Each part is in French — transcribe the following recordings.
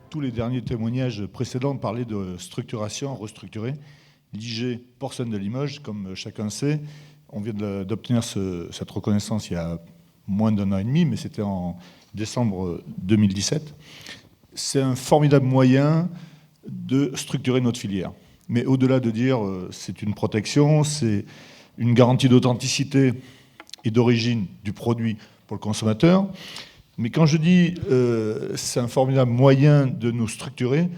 tous les derniers témoignages précédents parlaient de structuration, restructurer. L'IG Porcelaine de Limoges, comme chacun sait, on vient d'obtenir cette reconnaissance il y a moins d'1 an et demi, mais c'était en décembre 2017. C'est un formidable moyen de structurer notre filière. Mais au-delà de dire c'est une protection, c'est une garantie d'authenticité et d'origine du produit pour le consommateur. Mais quand je dis c'est un formidable moyen de nous structurer,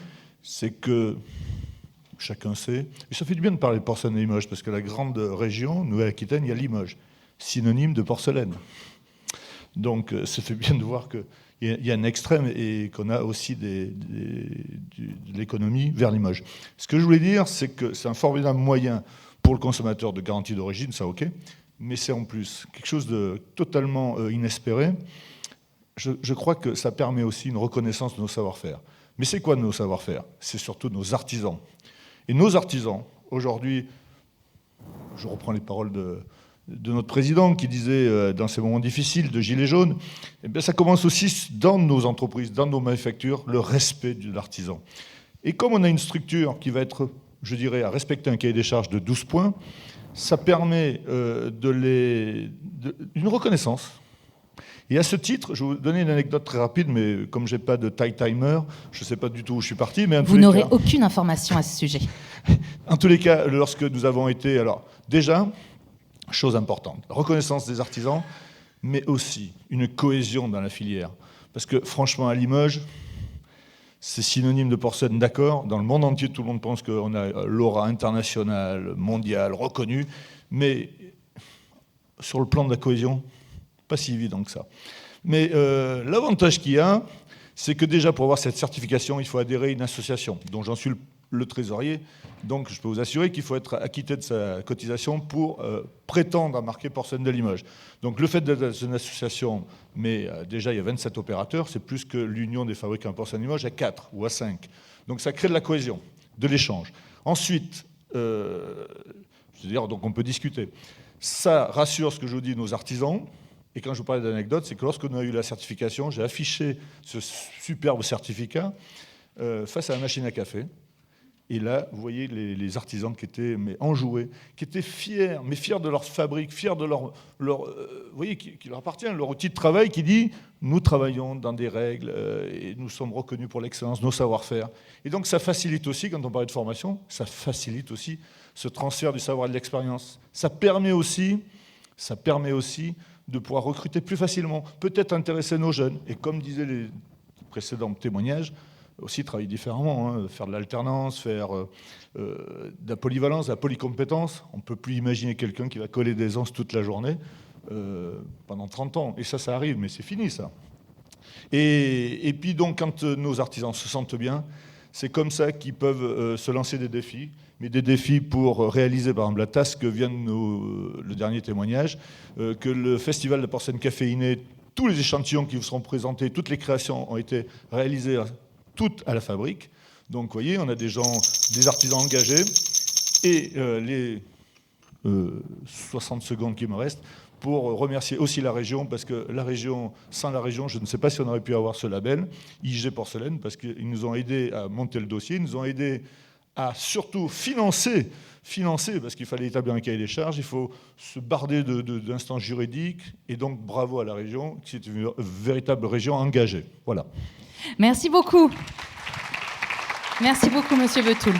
c'est que chacun sait, et ça fait du bien de parler de porcelaine de Limoges, parce que la grande région, Nouvelle-Aquitaine, il y a Limoges, synonyme de porcelaine. Donc ça fait bien de voir qu'il y a un extrême et qu'on a aussi de l'économie vers Limoges. Ce que je voulais dire, c'est que c'est un formidable moyen pour le consommateur de garantie d'origine, ça ok, mais c'est en plus quelque chose de totalement inespéré. Je crois que ça permet aussi une reconnaissance de nos savoir-faire. Mais c'est quoi nos savoir-faire? C'est surtout nos artisans. Et nos artisans, aujourd'hui, je reprends les paroles de notre président qui disait dans ces moments difficiles de gilets jaunes, eh bien ça commence aussi dans nos entreprises, dans nos manufactures, le respect de l'artisan. Et comme on a une structure qui va être, je dirais, à respecter un cahier des charges de 12 points, ça permet une reconnaissance. Et à ce titre, je vais vous donner une anecdote très rapide, mais comme je n'ai pas de timer, je ne sais pas du tout où je suis parti. Mais vous n'aurez aucune information à ce sujet. En tous les cas, lorsque nous avons été... Alors, déjà, chose importante, reconnaissance des artisans, mais aussi une cohésion dans la filière. Parce que franchement, à Limoges, c'est synonyme de porcelaine, d'accord. Dans le monde entier, tout le monde pense qu'on a l'aura internationale, mondiale, reconnue. Mais sur le plan de la cohésion, pas si évident que ça. Mais l'avantage qu'il y a, c'est que déjà pour avoir cette certification, il faut adhérer à une association dont j'en suis le trésorier. Donc je peux vous assurer qu'il faut être acquitté de sa cotisation pour prétendre à marquer porcelaine de Limoges. Donc le fait d'être dans une association, mais déjà il y a 27 opérateurs, c'est plus que l'Union des fabricants de porcelaine de Limoges à 4 ou à 5. Donc ça crée de la cohésion, de l'échange. Ensuite, c'est-à-dire donc on peut discuter. Ça rassure ce que je vous dis nos artisans. Et quand je vous parlais d'anecdote, c'est que lorsqu'on a eu la certification, j'ai affiché ce superbe certificat face à la machine à café. Et là, vous voyez les artisans qui étaient enjoués, qui étaient fiers, mais fiers de leur fabrique, fiers de leur vous voyez, qui leur appartient, leur outil de travail qui dit « nous travaillons dans des règles et nous sommes reconnus pour l'excellence, nos savoir-faire ». Et donc ça facilite aussi, quand on parlait de formation, ça facilite aussi ce transfert du savoir et de l'expérience. Ça permet aussi de pouvoir recruter plus facilement, peut-être intéresser nos jeunes. Et comme disaient les précédents témoignages, aussi travailler différemment, hein, faire de l'alternance, faire de la polyvalence, de la polycompétence. On ne peut plus imaginer quelqu'un qui va coller des anses toute la journée pendant 30 ans. Et ça arrive, mais c'est fini, ça. Et puis donc, quand nos artisans se sentent bien, c'est comme ça qu'ils peuvent se lancer des défis, mais des défis pour réaliser, par exemple, la tasse que vient de le dernier témoignage, que le Festival de porcelaine caféinée, tous les échantillons qui vous seront présentés, toutes les créations ont été réalisées toutes à la fabrique. Donc, vous voyez, on a des artisans engagés, et les 60 secondes qui me restent, pour remercier aussi la région, parce que la région, sans la région, je ne sais pas si on aurait pu avoir ce label, IG Porcelaine, parce qu'ils nous ont aidés à monter le dossier, ils nous ont aidés à surtout financer, parce qu'il fallait établir un cahier des charges, il faut se barder d'instances juridiques, et donc bravo à la région, qui est une véritable région engagée. Voilà. Merci beaucoup. Merci beaucoup, Monsieur Betoul.